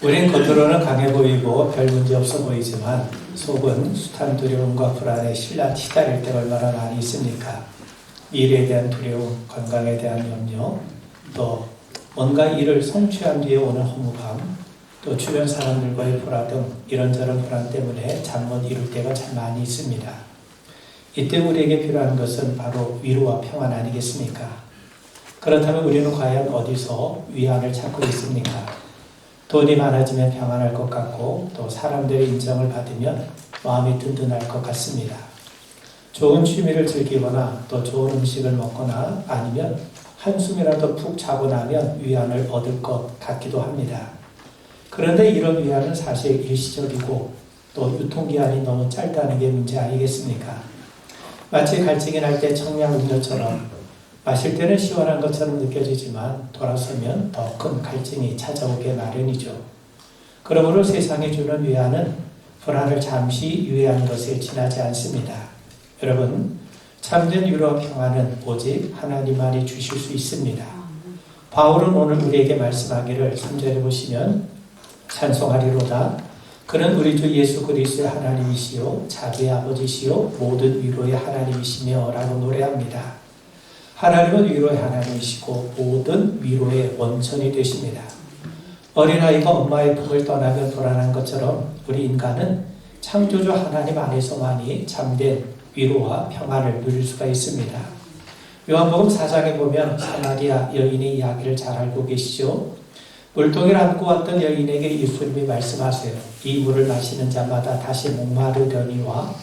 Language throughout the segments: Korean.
우린 겉으로는 강해 보이고 별 문제 없어 보이지만 속은 숱한 두려움과 불안에 시달릴 때가 얼마나 많이 있습니까? 미래에 대한 두려움, 건강에 대한 염려, 또 뭔가 일을 성취한 뒤에 오는 허무감, 또 주변 사람들과의 불화 등 이런저런 불안 때문에 잠 못 이룰 때가 참 많이 있습니다. 이때 우리에게 필요한 것은 바로 위로와 평안 아니겠습니까? 그렇다면 우리는 과연 어디서 위안을 찾고 있습니까? 돈이 많아지면 평안할 것 같고 또 사람들의 인정을 받으면 마음이 든든할 것 같습니다. 좋은 취미를 즐기거나 또 좋은 음식을 먹거나 아니면 한숨이라도 푹 자고 나면 위안을 얻을 것 같기도 합니다. 그런데 이런 위안은 사실 일시적이고 또 유통기한이 너무 짧다는 게 문제 아니겠습니까? 마치 갈증이 날 때 청량음료처럼 마실 때는 시원한 것처럼 느껴지지만 돌아서면 더 큰 갈증이 찾아오게 마련이죠. 그러므로 세상이 주는 위안은 불안을 잠시 유예한 것에 지나지 않습니다. 여러분, 참된 위로와 평안은 오직 하나님만이 주실 수 있습니다. 바울은 오늘 우리에게 말씀하기를 3절에 보시면 찬송하리로다. 그는 우리 주 예수 그리스도의 하나님이시요 자비의 아버지시요 모든 위로의 하나님이시며 라고 노래합니다. 하나님은 위로의 하나님이시고 모든 위로의 원천이 되십니다. 어린아이가 엄마의 품을 떠나면 불안한 것처럼 우리 인간은 창조주 하나님 안에서만이 참된 위로와 평안을 누릴 수가 있습니다. 요한복음 4장에 보면 사마리아 여인의 이야기를 잘 알고 계시죠? 물동이를 안고 왔던 여인에게 예수님이 말씀하세요. 이 물을 마시는 자마다 다시 목마르려니와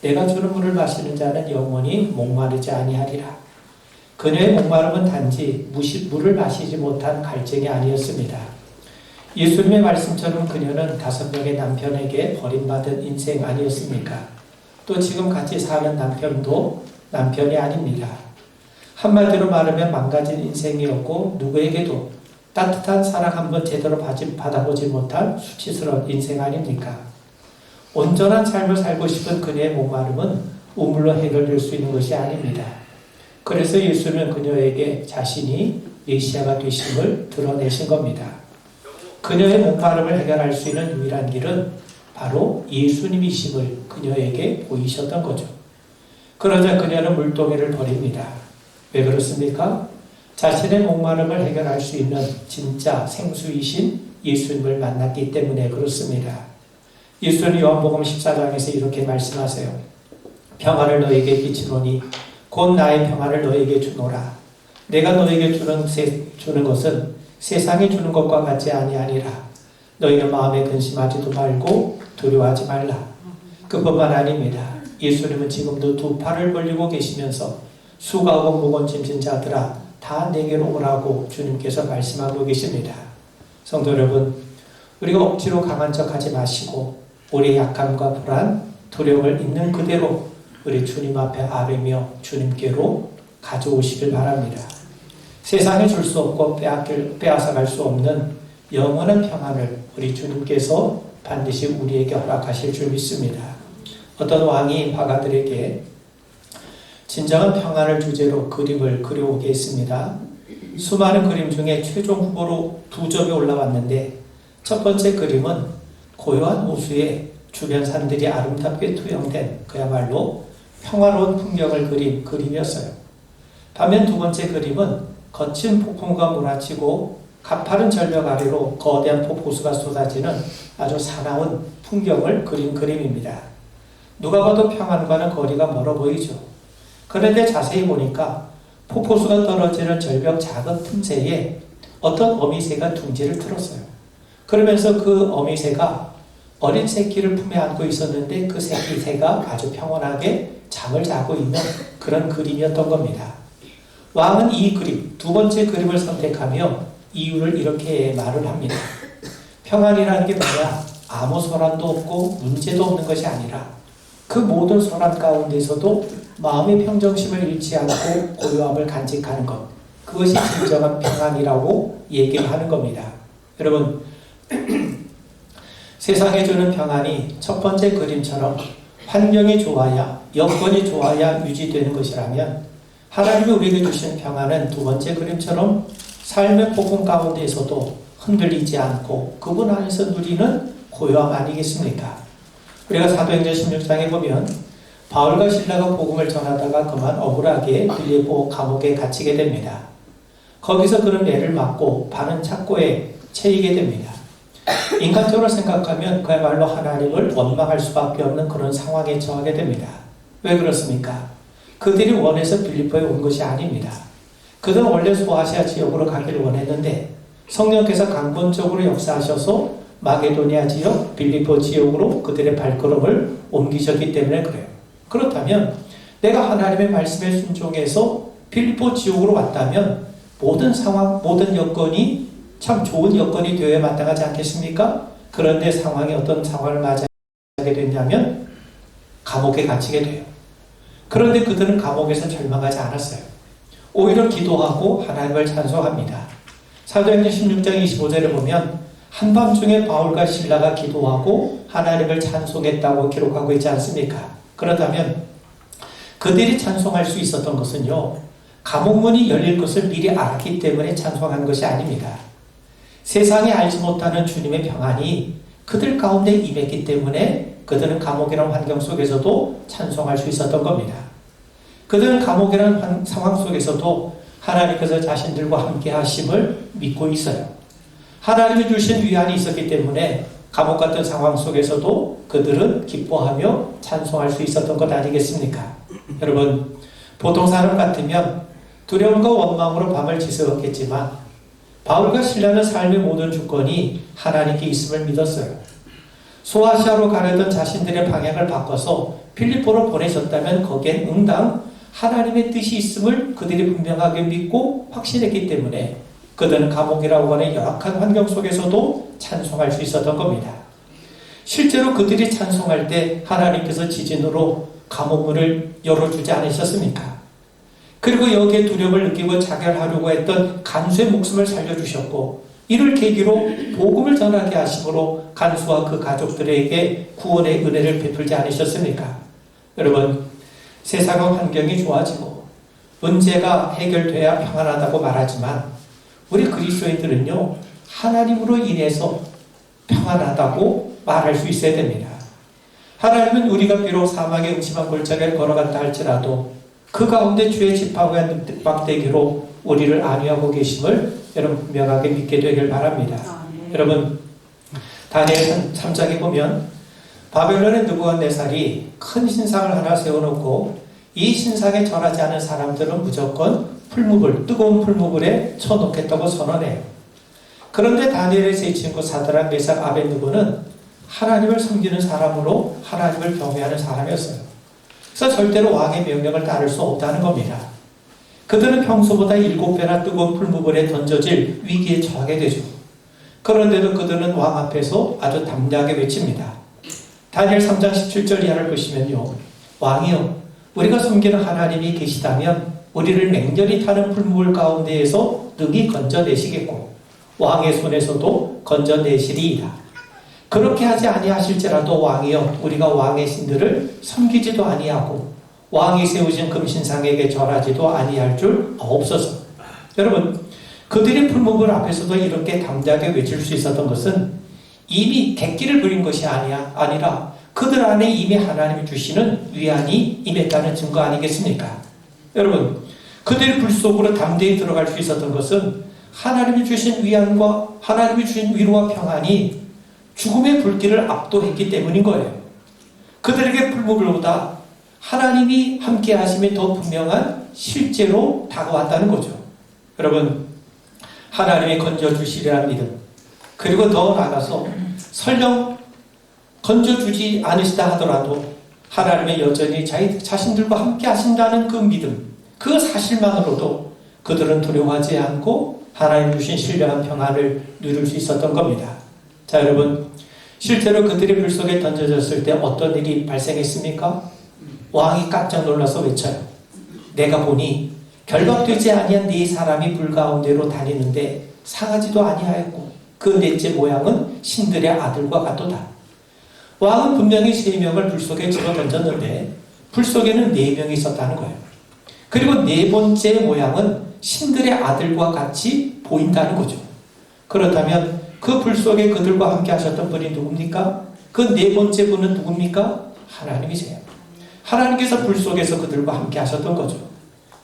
내가 주는 물을 마시는 자는 영원히 목마르지 아니하리라. 그녀의 목마름은 단지 물을 마시지 못한 갈증이 아니었습니다. 예수님의 말씀처럼 그녀는 5명의 남편에게 버림받은 인생 아니었습니까? 또 지금 같이 사는 남편도 남편이 아닙니다. 한마디로 말하면 망가진 인생이었고 누구에게도 따뜻한 사랑 한번 제대로 받아보지 못한 수치스러운 인생 아닙니까? 온전한 삶을 살고 싶은 그녀의 목마름은 우물로 해결될 수 있는 것이 아닙니다. 그래서 예수는 그녀에게 자신이 메시아가 되심을 드러내신 겁니다. 그녀의 목마름을 해결할 수 있는 유일한 길은 바로 예수님이심을 그녀에게 보이셨던 거죠. 그러자 그녀는 물동이를 버립니다. 왜 그렇습니까? 자신의 목마름을 해결할 수 있는 진짜 생수이신 예수님을 만났기 때문에 그렇습니다. 예수는 요한복음 14장에서 이렇게 말씀하세요. 평안을 너에게 비치노니 곧 나의 평안을 너에게 주노라. 내가 너에게 주는 것은 세상이 주는 것과 같지 아니하니라. 너희는 마음에 근심하지도 말고 두려워하지 말라. 그뿐만 아닙니다. 예수님은 지금도 2 팔을 벌리고 계시면서 수고하고 무거운 짐진 자들아 다 내게로 오라고 주님께서 말씀하고 계십니다. 성도 여러분, 우리가 억지로 강한 척하지 마시고 우리의 약함과 불안, 두려움을 있는 그대로 우리 주님 앞에 아뢰며 주님께로 가져오시길 바랍니다. 세상에 줄 수 없고 빼앗아갈 수 없는 영원한 평안을 우리 주님께서 반드시 우리에게 허락하실 줄 믿습니다. 어떤 왕이 화가들에게 진정한 평안을 주제로 그림을 그려오게 했습니다. 수많은 그림 중에 최종 후보로 2점이 올라왔는데 첫 번째 그림은 고요한 호수에 주변 산들이 아름답게 투영된 그야말로 평화로운 풍경을 그린 그림이었어요. 반면 2번째 그림은 거친 폭풍과 몰아치고 가파른 절벽 아래로 거대한 폭포수가 쏟아지는 아주 사나운 풍경을 그린 그림입니다. 누가 봐도 평안과는 거리가 멀어 보이죠. 그런데 자세히 보니까 폭포수가 떨어지는 절벽 작은 틈새에 어떤 어미새가 둥지를 틀었어요. 그러면서 그 어미새가 어린 새끼를 품에 안고 있었는데 그 새가 아주 평온하게 잠을 자고 있는 그런 그림이었던 겁니다. 왕은 이 그림, 2번째 그림을 선택하며 이유를 이렇게 말을 합니다. 평안이라는 게 뭐냐? 아무 소란도 없고 문제도 없는 것이 아니라 그 모든 소란 가운데서도 마음의 평정심을 잃지 않고 고요함을 간직하는 것, 그것이 진정한 평안이라고 얘기를 하는 겁니다. 여러분, 세상에 주는 평안이 첫 번째 그림처럼 환경이 좋아야, 여건이 좋아야 유지되는 것이라면 하나님이 우리에게 주신 평안은 2번째 그림처럼 삶의 폭풍 가운데에서도 흔들리지 않고 그분 안에서 누리는 고요함 아니겠습니까? 우리가 사도행전 16장에 보면 바울과 실라가 복음을 전하다가 그만 억울하게 빌립보 감옥에 갇히게 됩니다. 거기서 그는 애를 맞고 바른 착고에 채이게 됩니다. 인간적으로 생각하면 그야말로 하나님을 원망할 수밖에 없는 그런 상황에 처하게 됩니다. 왜 그렇습니까? 그들이 원해서 빌립보에 온 것이 아닙니다. 그들은 원래 소아시아 지역으로 가기를 원했는데 성령께서 강권적으로 역사하셔서 마게도니아 지역, 빌립보 지역으로 그들의 발걸음을 옮기셨기 때문에 그래요. 그렇다면 내가 하나님의 말씀에 순종해서 빌립보 지역으로 왔다면 모든 상황, 모든 여건이 참 좋은 여건이 되어야 마땅하지 않겠습니까? 그런데 상황이 어떤 상황을 맞이하게 됐냐면 감옥에 갇히게 돼요. 그런데 그들은 감옥에서 절망하지 않았어요. 오히려 기도하고 하나님을 찬송합니다. 사도행전 16장 25절에 보면 한밤중에 바울과 실라가 기도하고 하나님을 찬송했다고 기록하고 있지 않습니까? 그렇다면 그들이 찬송할 수 있었던 것은요, 감옥문이 열릴 것을 미리 알았기 때문에 찬송한 것이 아닙니다. 세상이 알지 못하는 주님의 평안이 그들 가운데 임했기 때문에 그들은 감옥이라는 환경 속에서도 찬송할 수 있었던 겁니다. 그들은 감옥이라는 상황 속에서도 하나님께서 자신들과 함께 하심을 믿고 있어요. 하나님이 주신 위안이 있었기 때문에 감옥 같은 상황 속에서도 그들은 기뻐하며 찬송할 수 있었던 것 아니겠습니까? 여러분, 보통 사람 같으면 두려움과 원망으로 밤을 지새웠겠지만 바울과 실라는 삶의 모든 주권이 하나님께 있음을 믿었어요. 소아시아로 가려던 자신들의 방향을 바꿔서 필리포로 보내셨다면 거기엔 응당 하나님의 뜻이 있음을 그들이 분명하게 믿고 확신했기 때문에 그들은 감옥이라고 하는 열악한 환경 속에서도 찬송할 수 있었던 겁니다. 실제로 그들이 찬송할 때 하나님께서 지진으로 감옥문을 열어주지 않으셨습니까? 그리고 여기에 두려움을 느끼고 자결하려고 했던 간수의 목숨을 살려주셨고 이를 계기로 복음을 전하게 하심으로 간수와 그 가족들에게 구원의 은혜를 베풀지 않으셨습니까? 여러분, 세상의 환경이 좋아지고 문제가 해결돼야 평안하다고 말하지만 우리 그리스도인들은요, 하나님으로 인해서 평안하다고 말할 수 있어야 됩니다. 하나님은 우리가 비록 사망의 음침한 골짜기를 걸어간다 할지라도 그 가운데 주의 지팡이와 늑박대기로 우리를 안위하고 계심을 여러분 분명하게 믿게 되길 바랍니다. 여러분, 다니엘 3장에 보면 바벨론의 느부갓네살이 큰 신상을 하나 세워놓고 이 신상에 절하지 않은 사람들은 무조건 풀무불, 뜨거운 풀무불에 쳐놓겠다고 선언해요. 그런데 다니엘의 세 친구 사드락, 메삭, 아벳느고는 하나님을 섬기는 사람으로 하나님을 경외하는 사람이었어요. 그래서 절대로 왕의 명령을 따를 수 없다는 겁니다. 그들은 평소보다 7배나 뜨거운 풀무불에 던져질 위기에 처하게 되죠. 그런데도 그들은 왕 앞에서 아주 담대하게 외칩니다. 다니엘 3장 17절 이하를 보시면요, 왕이여, 우리가 섬기는 하나님이 계시다면 우리를 맹렬히 타는 풀무불 가운데에서 능히 건져내시겠고 왕의 손에서도 건져내시리이다. 그렇게 하지 아니하실지라도 왕이여, 우리가 왕의 신들을 섬기지도 아니하고 왕이 세우신 금신상에게 절하지도 아니할 줄 없어서. 여러분, 그들의 풀무불 앞에서도 이렇게 담대하게 외칠 수 있었던 것은 이미 객기를 부린 것이 아니라 그들 안에 이미 하나님이 주시는 위안이 임했다는 증거 아니겠습니까? 여러분, 그들이 불 속으로 담대히 들어갈 수 있었던 것은 하나님이 주신 위안과 하나님이 주신 위로와 평안이 죽음의 불길을 압도했기 때문인 거예요. 그들에게 풀무불보다 하나님이 함께 하심이 더 분명한 실제로 다가왔다는 거죠. 여러분, 하나님이 건져주시리라는 믿음, 그리고 더 나아가서 설령 건져주지 않으시다 하더라도 하나님의 여전히 자신들과 함께 하신다는 그 믿음, 그 사실만으로도 그들은 두려워하지 않고 하나님 주신 신령한 평안을 누릴 수 있었던 겁니다. 자, 여러분, 실제로 그들이 불 속에 던져졌을 때 어떤 일이 발생했습니까? 왕이 깜짝 놀라서 외쳐요. 내가 보니 결박되지 아니한 네 사람이 불 가운데로 다니는데 상하지도 아니하였고 그 넷째 모양은 신들의 아들과 같도다. 왕은 분명히 3명을 불 속에 집어 던졌는데 불 속에는 4명이 있었다는 거예요. 그리고 4번째 모양은 신들의 아들과 같이 보인다는 거죠. 그렇다면 그 불 속에 그들과 함께 하셨던 분이 누굽니까? 그 네 번째 분은 누굽니까? 하나님이세요. 하나님께서 불 속에서 그들과 함께 하셨던 거죠.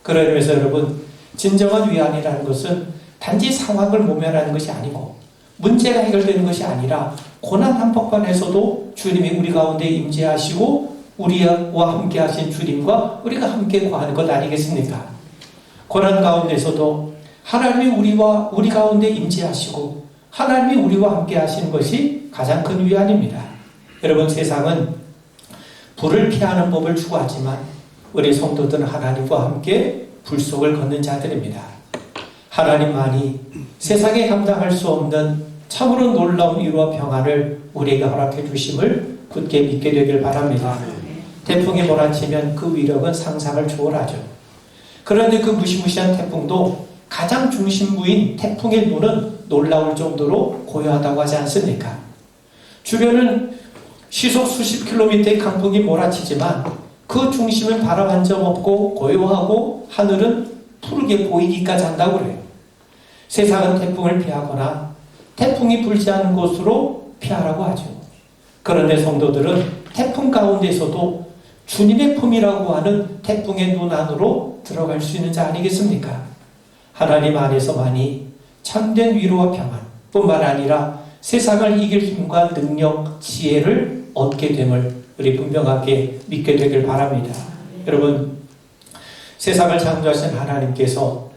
그런 의미에서 여러분, 진정한 위안이라는 것은 단지 상황을 모면하는 것이 아니고 문제가 해결되는 것이 아니라 고난 한복판에서도 주님이 우리 가운데 임재하시고 우리와 함께 하신 주님과 우리가 함께 거하는 것 아니겠습니까? 고난 가운데서도 하나님이 우리 가운데 임재하시고 하나님이 우리와 함께 하시는 것이 가장 큰 위안입니다. 여러분, 세상은 불을 피하는 법을 추구하지만 우리 성도들은 하나님과 함께 불 속을 걷는 자들입니다. 하나님만이 세상에 감당할 수 없는 참으로 놀라운 위로와 평안을 우리에게 허락해 주심을 굳게 믿게 되길 바랍니다. 태풍이 몰아치면 그 위력은 상상을 초월하죠. 그런데 그 무시무시한 태풍도 가장 중심부인 태풍의 눈은 놀라울 정도로 고요하다고 하지 않습니까? 주변은 시속 수십 킬로미터의 강풍이 몰아치지만 그 중심은 바람 한 점 없고 고요하고 하늘은 푸르게 보이기까지 한다고 그래요. 세상은 태풍을 피하거나 태풍이 불지 않은 곳으로 피하라고 하죠. 그런데 성도들은 태풍 가운데서도 주님의 품이라고 하는 태풍의 눈 안으로 들어갈 수 있는 자 아니겠습니까? 하나님 안에서만이 참된 위로와 평안 뿐만 아니라 세상을 이길 힘과 능력, 지혜를 얻게 됨을 우리 분명하게 믿게 되길 바랍니다. 여러분, 세상을 창조하신 하나님께서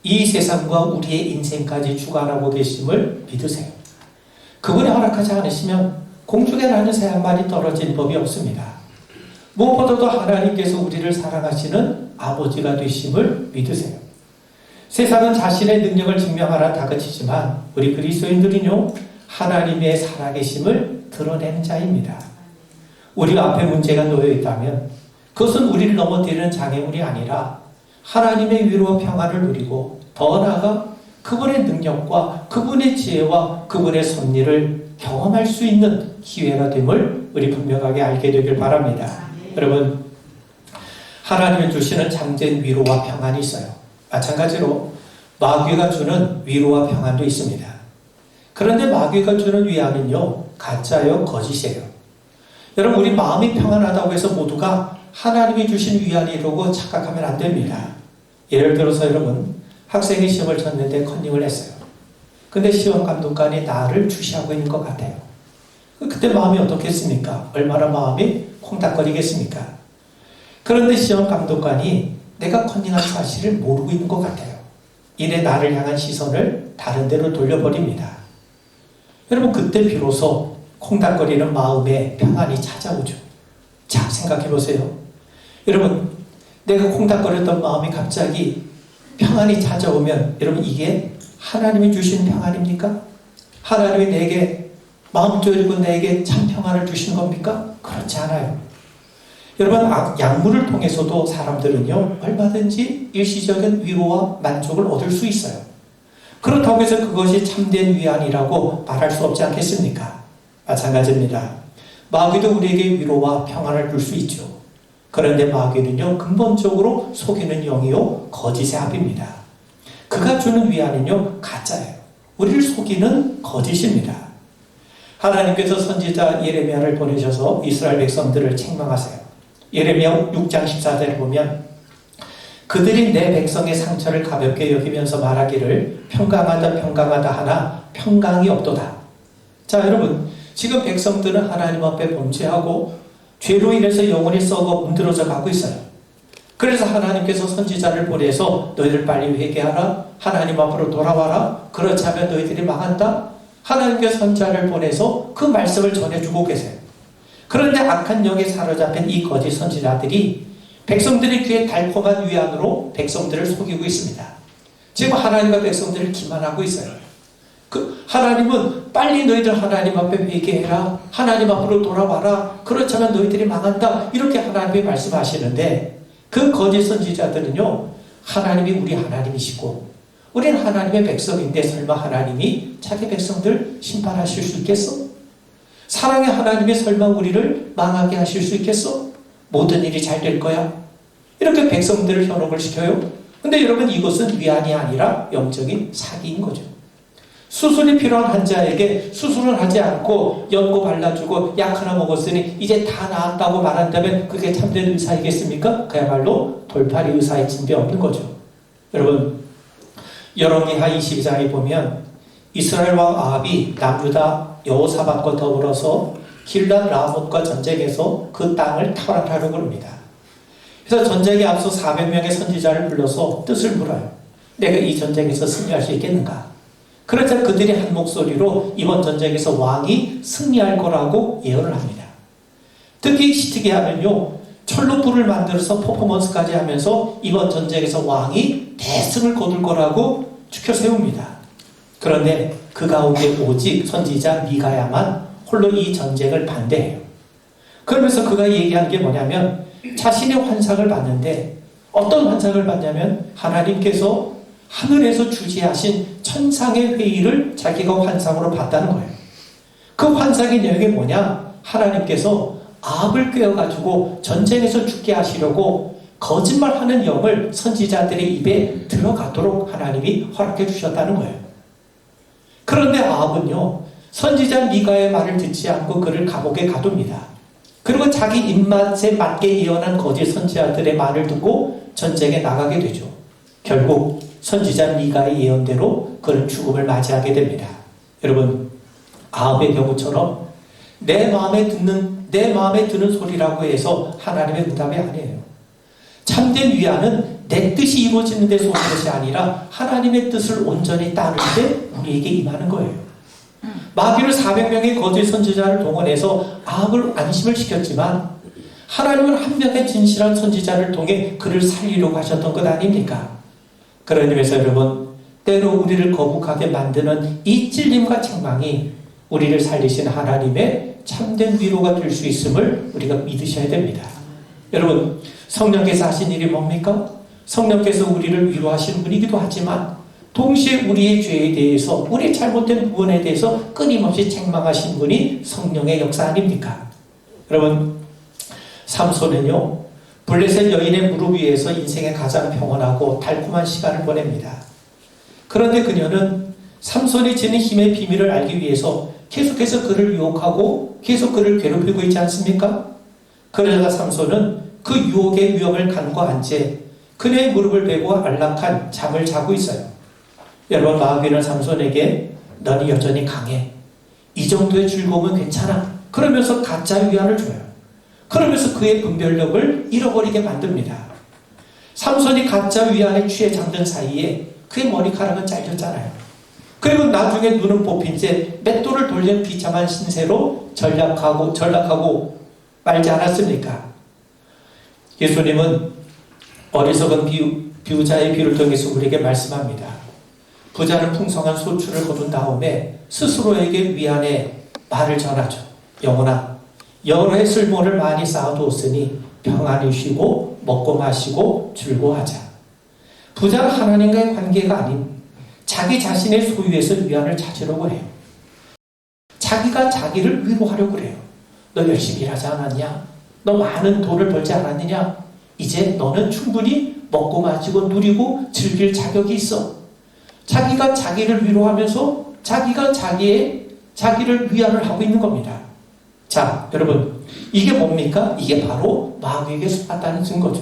이 세상과 우리의 인생까지 주관하고 계심을 믿으세요. 그분이 허락하지 않으시면 공중에 나는 새 한 마리 떨어진 법이 없습니다. 무엇보다도 하나님께서 우리를 사랑하시는 아버지가 되심을 믿으세요. 세상은 자신의 능력을 증명하라 다그치지만 우리 그리스도인들은요, 하나님의 살아계심을 드러내는 자입니다. 우리 앞에 문제가 놓여 있다면 그것은 우리를 넘어뜨리는 장애물이 아니라 하나님의 위로와 평안을 누리고 더 나아가 그분의 능력과 그분의 지혜와 그분의 섭리를 경험할 수 있는 기회가 됨을 우리 분명하게 알게 되길 바랍니다. 여러분, 하나님이 주시는 참된 위로와 평안이 있어요. 마찬가지로 마귀가 주는 위로와 평안도 있습니다. 그런데 마귀가 주는 위안은요, 가짜요, 거짓이에요. 여러분, 우리 마음이 평안하다고 해서 모두가 하나님이 주신 위안이라고 착각하면 안 됩니다. 예를 들어서 여러분, 학생이 시험을 쳤는데 컨닝을 했어요. 근데 시험 감독관이 나를 주시하고 있는 것 같아요. 그때 마음이 어떻겠습니까? 얼마나 마음이 콩닥거리겠습니까? 그런데 시험 감독관이 내가 컨닝한 사실을 모르고 있는 것 같아요. 이래 나를 향한 시선을 다른 데로 돌려버립니다. 여러분, 그때 비로소 콩닥거리는 마음에 평안이 찾아오죠. 자, 생각해 보세요. 여러분, 내가 콩닥거렸던 마음이 갑자기 평안이 찾아오면 여러분, 이게 하나님이 주신 평안입니까? 하나님이 내게 마음 졸이고 내게 참 평안을 주신 겁니까? 그렇지 않아요. 여러분, 약물을 통해서도 사람들은요, 얼마든지 일시적인 위로와 만족을 얻을 수 있어요. 그렇다고 해서 그것이 참된 위안이라고 말할 수 없지 않겠습니까? 마찬가지입니다. 마귀도 우리에게 위로와 평안을 줄 수 있죠. 그런데 마귀는요, 근본적으로 속이는 영이요, 거짓의 합입니다. 그가 주는 위안은요, 가짜예요. 우리를 속이는 거짓입니다. 하나님께서 선지자 예레미야를 보내셔서 이스라엘 백성들을 책망하세요. 예레미야 6장 14절을 보면 그들이 내 백성의 상처를 가볍게 여기면서 말하기를 평강하다 하나 평강이 없도다. 자, 여러분, 지금 백성들은 하나님 앞에 범죄하고 죄로 인해서 영혼이 썩어 문드러져 가고 있어요. 그래서 하나님께서 선지자를 보내서 너희들 빨리 회개하라, 하나님 앞으로 돌아와라, 그렇지 않으면 너희들이 망한다. 하나님께서 선지자를 보내서 그 말씀을 전해주고 계세요. 그런데 악한 영에 사로잡힌 이 거짓 선지자들이 백성들의 귀에 달콤한 위안으로 백성들을 속이고 있습니다. 지금 하나님과 백성들을 기만하고 있어요. 하나님은 빨리 너희들 하나님 앞에 회개해라, 하나님 앞으로 돌아와라, 그렇지 않으면 너희들이 망한다, 이렇게 하나님이 말씀하시는데 그 거짓 선지자들은요, 하나님이 우리 하나님이시고 우리는 하나님의 백성인데 설마 하나님이 자기 백성들 심판하실 수 있겠어? 사랑의 하나님이 설마 우리를 망하게 하실 수 있겠어? 모든 일이 잘 될 거야? 이렇게 백성들을 현혹을 시켜요. 근데 여러분, 이것은 위안이 아니라 영적인 사기인 거죠. 수술이 필요한 환자에게 수술을 하지 않고 연고 발라주고 약 하나 먹었으니 이제 다 나았다고 말한다면 그게 참된 의사이겠습니까? 그야말로 돌팔이 의사의 진배 없는 거죠. 여러분, 열왕기하 22장에 보면 이스라엘 왕 아합이 남유다 여호사밧과 더불어서 길랏 라못과 전쟁에서 그 땅을 탈환하려고 합니다. 그래서 전쟁에 앞서 400명의 선지자를 불러서 뜻을 물어요. 내가 이 전쟁에서 승리할 수 있겠는가? 그러자 그들이 한 목소리로 이번 전쟁에서 왕이 승리할 거라고 예언을 합니다. 특히 시트기야는요, 철로 불을 만들어서 퍼포먼스까지 하면서 이번 전쟁에서 왕이 대승을 거둘 거라고 추켜 세웁니다. 그런데 그 가운데 오직 선지자 미가야만 홀로 이 전쟁을 반대해요. 그러면서 그가 얘기한 게 뭐냐면 자신의 환상을 봤는데 어떤 환상을 봤냐면 하나님께서 하늘에서 주재하신 천상의 회의를 자기가 환상으로 봤다는 거예요. 그 환상의 내용이 뭐냐? 하나님께서 아합을 꿰어가지고 전쟁에서 죽게 하시려고 거짓말하는 영을 선지자들의 입에 들어가도록 하나님이 허락해 주셨다는 거예요. 그런데 아합은요, 선지자 미가의 말을 듣지 않고 그를 감옥에 가둡니다. 그리고 자기 입맛에 맞게 예언한 거짓 선지자들의 말을 듣고 전쟁에 나가게 되죠. 결국 선지자 미가의 예언대로 그는 죽음을 맞이하게 됩니다. 여러분, 아합의 경우처럼 내 마음에 드는 소리라고 해서 하나님의 응답이 아니에요. 참된 위안은 내 뜻이 이루어지는 데서 오는 것이 아니라 하나님의 뜻을 온전히 따를 때 우리에게 임하는 거예요. 마귀는 400명의 거짓 선지자를 동원해서 아합을 안심을 시켰지만 하나님은 한 명의 진실한 선지자를 통해 그를 살리려고 하셨던 것 아닙니까? 그런 의미에서 여러분, 때로 우리를 거북하게 만드는 이 찔림과 책망이 우리를 살리신 하나님의 참된 위로가 될 수 있음을 우리가 믿으셔야 됩니다. 여러분, 성령께서 하신 일이 뭡니까? 성령께서 우리를 위로하시는 분이기도 하지만 동시에 우리의 죄에 대해서, 우리의 잘못된 부분에 대해서 끊임없이 책망하신 분이 성령의 역사 아닙니까? 여러분, 삼손은요, 블레셋 여인의 무릎 위에서 인생의 가장 평온하고 달콤한 시간을 보냅니다. 그런데 그녀는 삼손이 지닌 힘의 비밀을 알기 위해서 계속해서 그를 유혹하고 계속 그를 괴롭히고 있지 않습니까? 그러자 삼손은 그 유혹의 위험을 간과한 채 그녀의 무릎을 베고 안락한 잠을 자고 있어요. 여러분, 마귀는 삼손에게 너는 여전히 강해, 이 정도의 즐거움은 괜찮아, 그러면서 가짜 위안을 줘요. 그러면서 그의 분별력을 잃어버리게 만듭니다. 삼손이 가짜 위안에 취해 잠든 사이에 그의 머리카락은 잘렸잖아요. 그리고 나중에 눈은 뽑힌 채 맷돌을 돌린 비참한 신세로 전락하고 말지 않았습니까? 예수님은 어리석은 비유자의 비유를 통해서 우리에게 말씀합니다. 부자는 풍성한 소출을 거둔 다음에 스스로에게 위안의 말을 전하죠. 영혼아, 여러 해 쓸모를 많이 쌓아두었으니 평안히 쉬고 먹고 마시고 즐거워하자. 부자는 하나님과의 관계가 아닌 자기 자신의 소유에서 위안을 찾으려고 해요. 자기가 자기를 위로하려고 해요. 너 열심히 일하지 않았냐? 너 많은 돈을 벌지 않았느냐? 이제 너는 충분히 먹고 마시고 누리고 즐길 자격이 있어. 자기가 자기를 위로하면서 자기가 자기를 위안을 하고 있는 겁니다. 자, 여러분, 이게 뭡니까? 이게 바로 마귀에게 속았다는 증거죠.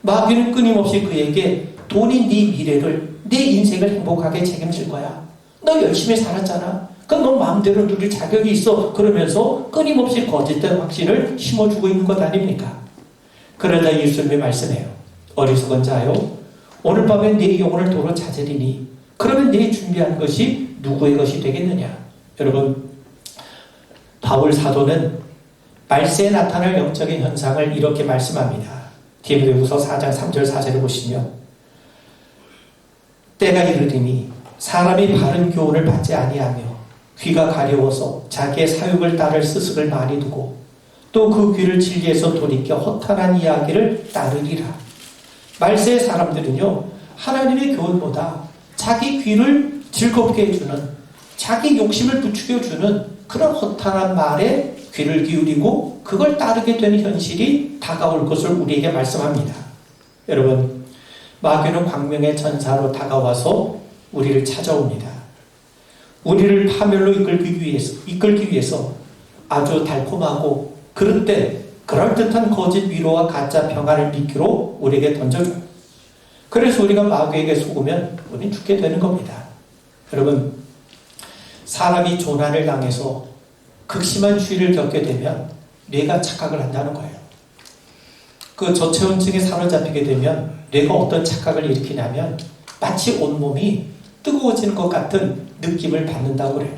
마귀는 끊임없이 그에게 돈이 네 미래를, 내 인생을 행복하게 책임질 거야. 너 열심히 살았잖아. 그럼 너 마음대로 누릴 자격이 있어. 그러면서 끊임없이 거짓된 확신을 심어주고 있는 것 아닙니까? 그러자 예수님이 말씀해요. 어리석은 자요, 오늘 밤에 네 영혼을 도로 찾으리니 그러면 네 준비한 것이 누구의 것이 되겠느냐? 여러분, 바울 사도는 말세에 나타날 영적인 현상을 이렇게 말씀합니다. 디모데후서 4장 3절 4절을 보시면 때가 이르리니 사람이 바른 교훈을 받지 아니하며 귀가 가려워서 자기의 사욕을 따를 스승을 많이 두고 또 그 귀를 진리에서 돌이켜 허탄한 이야기를 따르리라. 말세의 사람들은요, 하나님의 교훈보다 자기 귀를 즐겁게 해주는, 자기 욕심을 부추겨주는 그런 허탄한 말에 귀를 기울이고 그걸 따르게 되는 현실이 다가올 것을 우리에게 말씀합니다. 여러분, 마귀는 광명의 천사로 다가와서 우리를 찾아옵니다. 우리를 파멸로 이끌기 위해서 아주 달콤하고 그럴듯한 거짓 위로와 가짜 평안을 미끼로 우리에게 던져줘요. 그래서 우리가 마귀에게 속으면 우리는 죽게 되는 겁니다. 여러분, 사람이 조난을 당해서 극심한 추위를 겪게 되면 뇌가 착각을 한다는 거예요. 그 저체온증에 사로잡히게 되면 뇌가 어떤 착각을 일으키냐면 마치 온몸이 뜨거워지는 것 같은 느낌을 받는다고 그래요.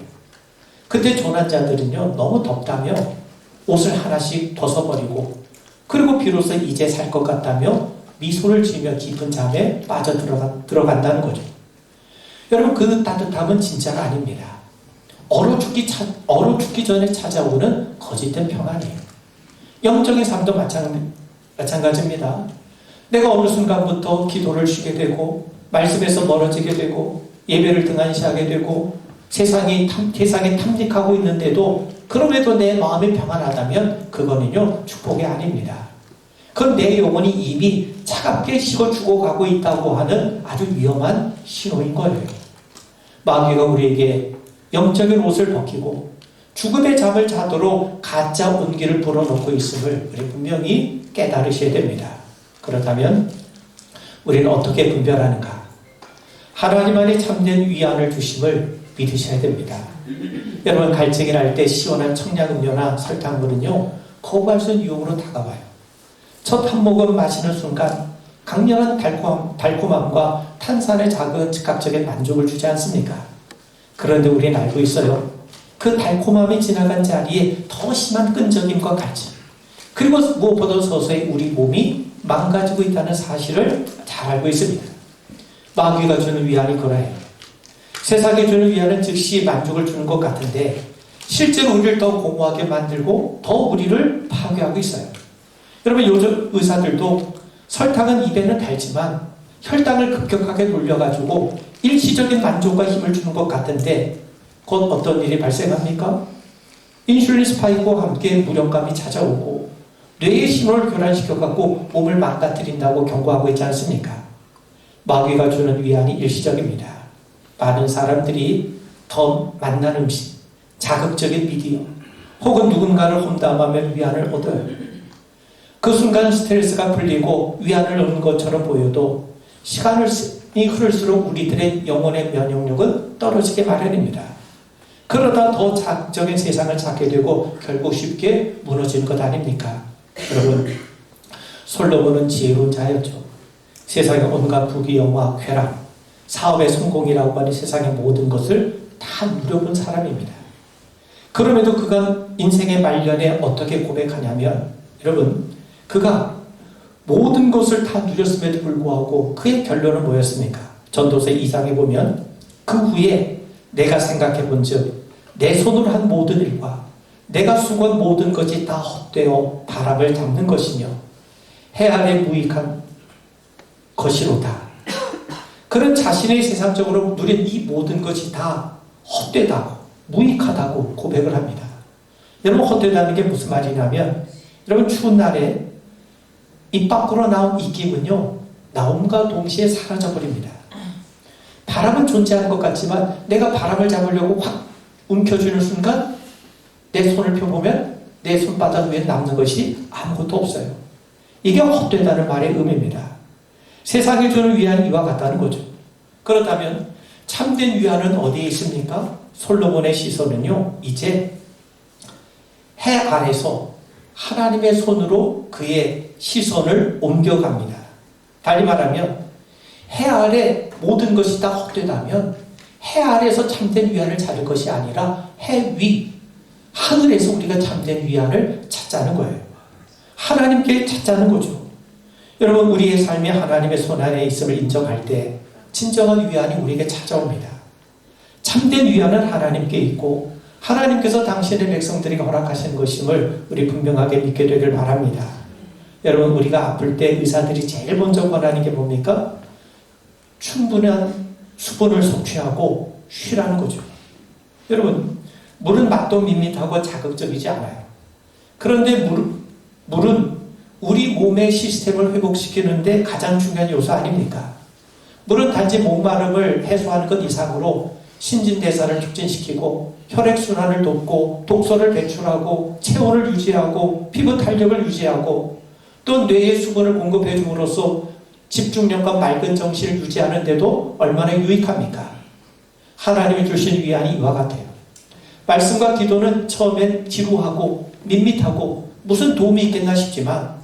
그때 조난자들은요, 너무 덥다며 옷을 하나씩 벗어버리고, 그리고 비로소 이제 살 것 같다며 미소를 지으며 깊은 잠에 들어간다는 거죠. 여러분, 그 따뜻함은 진짜가 아닙니다. 얼어 죽기 전에 찾아오는 거짓된 평안이에요. 영적인 삶도 마찬가지입니다. 내가 어느 순간부터 기도를 쉬게 되고, 말씀에서 멀어지게 되고, 예배를 등한시하게 되고, 세상이 탐닉하고 있는데도 그럼에도 내 마음이 평안하다면 그거는요, 축복이 아닙니다. 그건 내 영혼이 이미 차갑게 식어 죽어가고 있다고 하는 아주 위험한 신호인 거예요. 마귀가 우리에게 영적인 옷을 벗기고 죽음의 잠을 자도록 가짜 온기를 불어넣고 있음을 우리 분명히 깨달으셔야 됩니다. 그렇다면 우리는 어떻게 분별하는가? 하나님 안에 참된 위안을 주심을 믿으셔야 됩니다. 여러분, 갈증이 날 때 시원한 청량음료나 설탕물은요, 거부할 수 있는 유혹으로 다가와요. 첫 한 모금 마시는 순간 강렬한 달콤함과 탄산의 작은 즉각적인 만족을 주지 않습니까? 그런데 우리는 알고 있어요. 그 달콤함이 지나간 자리에 더 심한 끈적임과 갈증, 그리고 무엇보다 서서히 우리 몸이 망가지고 있다는 사실을 잘 알고 있습니다. 마귀가 주는 위안이 그러해요. 세상에 주는 위안은 즉시 만족을 주는 것 같은데 실제로 우리를 더 공허하게 만들고 더 우리를 파괴하고 있어요. 여러분, 요즘 의사들도 설탕은 입에는 달지만 혈당을 급격하게 돌려가지고 일시적인 만족과 힘을 주는 것 같은데 곧 어떤 일이 발생합니까? 인슐린 스파이크와 함께 무력감이 찾아오고 뇌의 신호를 교란시켜갖고 몸을 망가뜨린다고 경고하고 있지 않습니까? 마귀가 주는 위안이 일시적입니다. 많은 사람들이 더 맛난 음식, 자극적인 미디어, 혹은 누군가를 험담하며 위안을 얻어요. 그 순간 스트레스가 풀리고 위안을 얻는 것처럼 보여도 시간이 흐를수록 우리들의 영혼의 면역력은 떨어지게 마련입니다. 그러다 더 자극적인 세상을 찾게 되고 결국 쉽게 무너지는 것 아닙니까? 여러분, 솔로몬은 지혜로운 자였죠. 세상의 온갖 부귀영화, 쾌락, 사업의 성공이라고 하는 세상의 모든 것을 다 누려본 사람입니다. 그럼에도 그가 인생의 말년에 어떻게 고백하냐면, 여러분, 그가 모든 것을 다 누렸음에도 불구하고 그의 결론은 뭐였습니까? 전도서 2장에 보면 그 후에 내가 생각해 본즉 내 손으로 한 모든 일과 내가 수고한 모든 것이 다 헛되어 바람을 잡는 것이며 해 아래 무익한 것이로다. 그런 자신의 세상적으로 누린 이 모든 것이 다 헛되다고, 무익하다고 고백을 합니다. 여러분, 헛되다는 게 무슨 말이냐면, 여러분, 추운 날에 입 밖으로 나온 이 기분요, 나옴과 동시에 사라져버립니다. 바람은 존재하는 것 같지만 내가 바람을 잡으려고 확 움켜쥐는 순간 내 손을 펴보면 내 손바닥 위에 남는 것이 아무것도 없어요. 이게 헛되다는 말의 의미입니다. 세상에 주는 위안이 이와 같다는 거죠. 그렇다면 참된 위안은 어디에 있습니까? 솔로몬의 시선은요, 이제 해 아래서 하나님의 손으로 그의 시선을 옮겨갑니다. 달리 말하면 해 아래 모든 것이 다 헛되다면 해 아래에서 참된 위안을 찾을 것이 아니라 해 위, 하늘에서 우리가 참된 위안을 찾자는 거예요. 하나님께 찾자는 거죠. 여러분, 우리의 삶이 하나님의 손 안에 있음을 인정할 때 진정한 위안이 우리에게 찾아옵니다. 참된 위안은 하나님께 있고 하나님께서 당신의 백성들에게 허락하시는 것임을 우리 분명하게 믿게 되길 바랍니다. 여러분, 우리가 아플 때 의사들이 제일 먼저 권하는 게 뭡니까? 충분한 수분을 섭취하고 쉬라는 거죠. 여러분, 물은 맛도 밋밋하고 자극적이지 않아요. 그런데 물은 우리 몸의 시스템을 회복시키는데 가장 중요한 요소 아닙니까? 물은 단지 목마름을 해소하는 것 이상으로 신진대사를 촉진시키고 혈액순환을 돕고 독소를 배출하고 체온을 유지하고 피부 탄력을 유지하고 또 뇌의 수분을 공급해 줌으로써 집중력과 맑은 정신을 유지하는 데도 얼마나 유익합니까? 하나님이 주신 위안이 이와 같아요. 말씀과 기도는 처음엔 지루하고 밋밋하고 무슨 도움이 있겠나 싶지만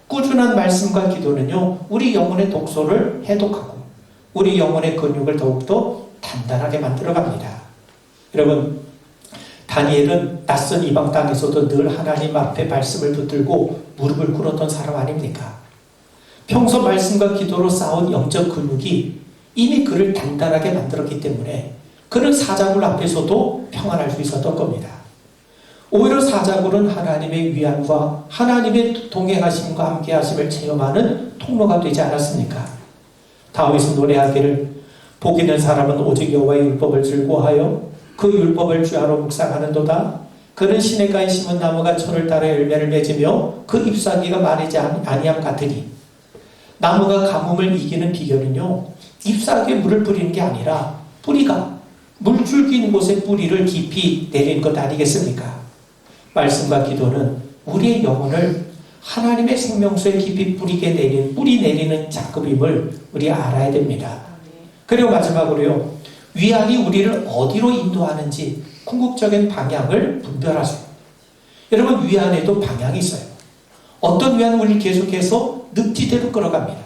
꾸준한 말씀과 기도는요, 우리 영혼의 독소를 해독하고 우리 영혼의 근육을 더욱더 단단하게 만들어갑니다. 여러분, 다니엘은 낯선 이방 땅에서도 늘 하나님 앞에 말씀을 붙들고 무릎을 꿇었던 사람 아닙니까? 평소 말씀과 기도로 쌓은 영적 근육이 이미 그를 단단하게 만들었기 때문에 그는 사자굴 앞에서도 평안할 수 있었던 겁니다. 오히려 사자굴은 하나님의 위안과 하나님의 동행하심과 함께하심을 체험하는 통로가 되지 않았습니까? 다윗은 노래하기를 복 있는 사람은 오직 여호와의 율법을 즐거워하여 그 율법을 주야로 묵상하는도다. 그는 시냇가에 심은 나무가 철을 따라 열매를 맺으며 그 잎사귀가 마르지 아니함 같으니. 나무가 가뭄을 이기는 비결은요, 잎사귀에 물을 뿌리는 게 아니라 뿌리가 물줄기 있는 곳에 뿌리를 깊이 내리는 것 아니겠습니까? 말씀과 기도는 우리의 영혼을 하나님의 생명수에 깊이 뿌리 내리는 작업임을 우리 알아야 됩니다. 그리고 마지막으로요, 위안이 우리를 어디로 인도하는지 궁극적인 방향을 분별하세요. 여러분, 위안에도 방향이 있어요. 어떤 위안은 우리를 계속해서 늪지대로 끌어갑니다.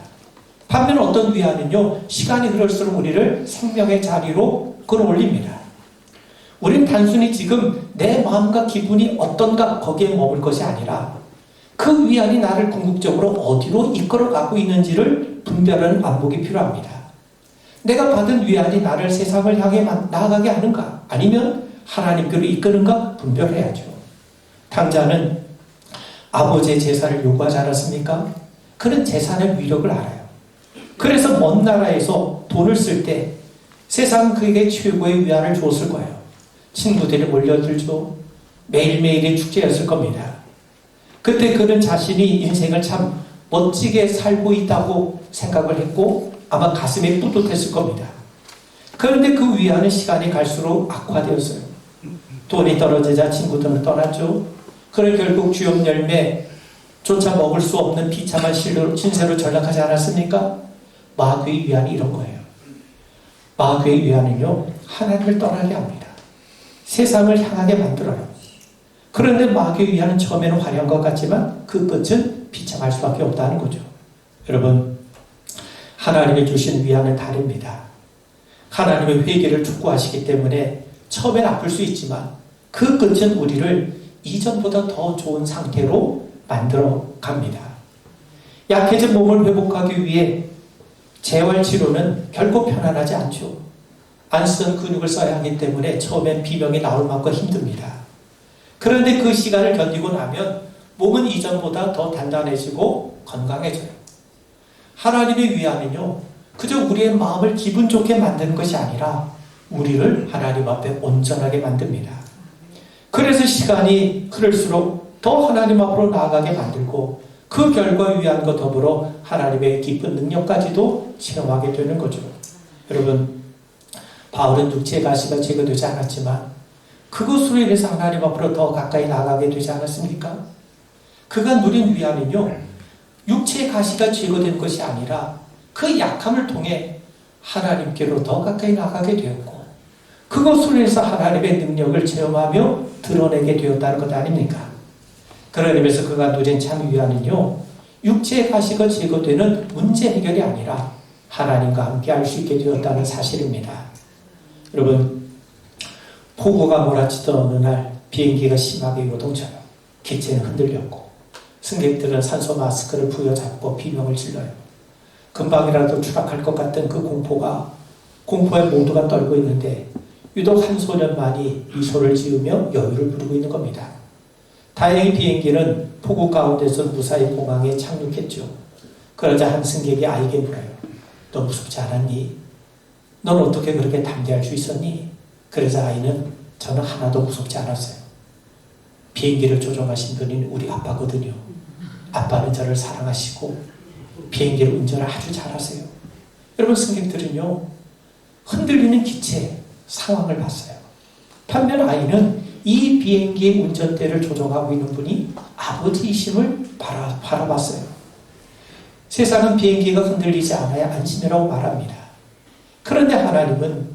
반면 어떤 위안은요, 시간이 흐를수록 우리를 생명의 자리로 끌어올립니다. 우리는 단순히 지금 내 마음과 기분이 어떤가 거기에 머물 것이 아니라 그 위안이 나를 궁극적으로 어디로 이끌어가고 있는지를 분별하는 안목이 필요합니다. 내가 받은 위안이 나를 세상을 향해 나아가게 하는가? 아니면 하나님께로 이끄는가? 분별해야죠. 탕자는 아버지의 제사를 요구하지 않았습니까? 그는 제사의 위력을 알아요. 그래서 먼 나라에서 돈을 쓸 때 세상 그에게 최고의 위안을 줬을 거예요. 친구들이 몰려들죠. 매일매일의 축제였을 겁니다. 그때 그는 자신이 인생을 참 멋지게 살고 있다고 생각을 했고 아마 가슴이 뿌듯했을 겁니다. 그런데 그 위안은 시간이 갈수록 악화되었어요. 돈이 떨어지자 친구들은 떠났죠. 그는 결국 주염 열매조차 먹을 수 없는 비참한 신세로 전락하지 않았습니까? 마귀의 위안이 이런 거예요. 마귀의 위안은요, 하나님을 떠나게 합니다. 세상을 향하게 만들어요. 그런데 마귀의 위안은 처음에는 화려한 것 같지만 그 끝은 비참할 수밖에 없다는 거죠. 여러분, 하나님이 주신 위안은 다릅니다. 하나님의 회개를 촉구하시기 때문에 처음엔 아플 수 있지만 그 끝은 우리를 이전보다 더 좋은 상태로 만들어 갑니다. 약해진 몸을 회복하기 위해 재활치료는 결코 편안하지 않죠. 안 쓰던 근육을 써야 하기 때문에 처음엔 비명이 나올 만큼 힘듭니다. 그런데 그 시간을 견디고 나면 몸은 이전보다 더 단단해지고 건강해져요. 하나님의 위안은요, 그저 우리의 마음을 기분 좋게 만드는 것이 아니라 우리를 하나님 앞에 온전하게 만듭니다. 그래서 시간이 흐를수록 더 하나님 앞으로 나아가게 만들고 그 결과 위안과 더불어 하나님의 깊은 능력까지도 체험하게 되는 거죠. 여러분, 바울은 육체의 가시가 제거되지 않았지만 그것으로 인해서 하나님 앞으로 더 가까이 나아가게 되지 않았습니까? 그가 누린 위안은요, 육체의 가시가 제거된 것이 아니라 그 약함을 통해 하나님께로 더 가까이 나가게 되었고 그것으로 인해서 하나님의 능력을 체험하며 드러내게 되었다는 것 아닙니까? 그런 의미에서 그가 누린 참 위안은요, 육체의 가시가 제거되는 문제 해결이 아니라 하나님과 함께 할 수 있게 되었다는 사실입니다. 여러분, 폭우가 몰아치던 어느 날 비행기가 심하게 요동쳐요. 기체는 흔들렸고 승객들은 산소 마스크를 부여잡고 비명을 질러요. 금방이라도 추락할 것 같던 그 공포에 모두가 떨고 있는데 유독 한 소년만이 미소를 지으며 여유를 부르고 있는 겁니다. 다행히 비행기는 폭우 가운데서 무사히 공항에 착륙했죠. 그러자 한 승객이 아이에게 물어요. 너 무섭지 않았니? 넌 어떻게 그렇게 담대할 수 있었니? 그래서 아이는 저는 하나도 무섭지 않았어요. 비행기를 조종하신 분이 우리 아빠거든요. 아빠는 저를 사랑하시고 비행기를 운전을 아주 잘하세요. 여러분, 승객들은요, 흔들리는 기체, 상황을 봤어요. 반면 아이는 이 비행기의 운전대를 조종하고 있는 분이 아버지이심을 바라봤어요. 세상은 비행기가 흔들리지 않아야 안심이라고 말합니다. 그런데 하나님은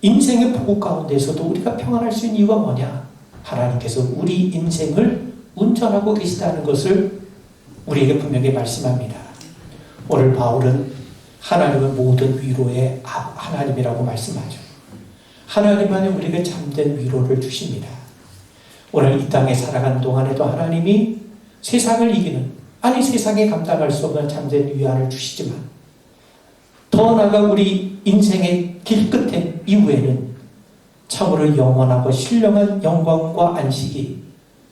인생의 폭우 가운데서도 우리가 평안할 수 있는 이유가 뭐냐? 하나님께서 우리 인생을 운전하고 계시다는 것을 우리에게 분명히 말씀합니다. 오늘 바울은 하나님은 모든 위로의 하나님이라고 말씀하죠. 하나님만이 우리에게 참된 위로를 주십니다. 오늘 이 땅에 살아가는 동안에도 하나님이 세상을 이기는, 아니 세상에 감당할 수 없는 참된 위안을 주시지만 더 나아가 우리 인생의 길 끝에 이후에는 참으로 영원하고 신령한 영광과 안식이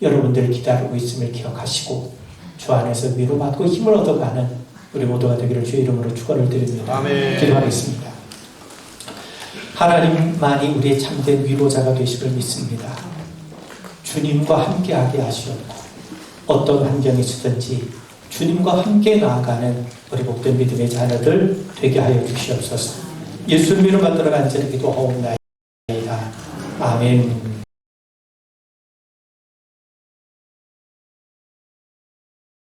여러분들을 기다리고 있음을 기억하시고 주 안에서 위로받고 힘을 얻어가는 우리 모두가 되기를 주의 이름으로 축원을 드립니다. 아멘. 기도하겠습니다. 하나님만이 우리의 참된 위로자가 되심을 믿습니다. 주님과 함께하게 하시옵고 어떤 환경이 있든지 주님과 함께 나아가는 우리 복된 믿음의 자녀들 되게 하여 주시옵소서. 예수님으로 만들어 간절히 기도하옵나이다. 아멘.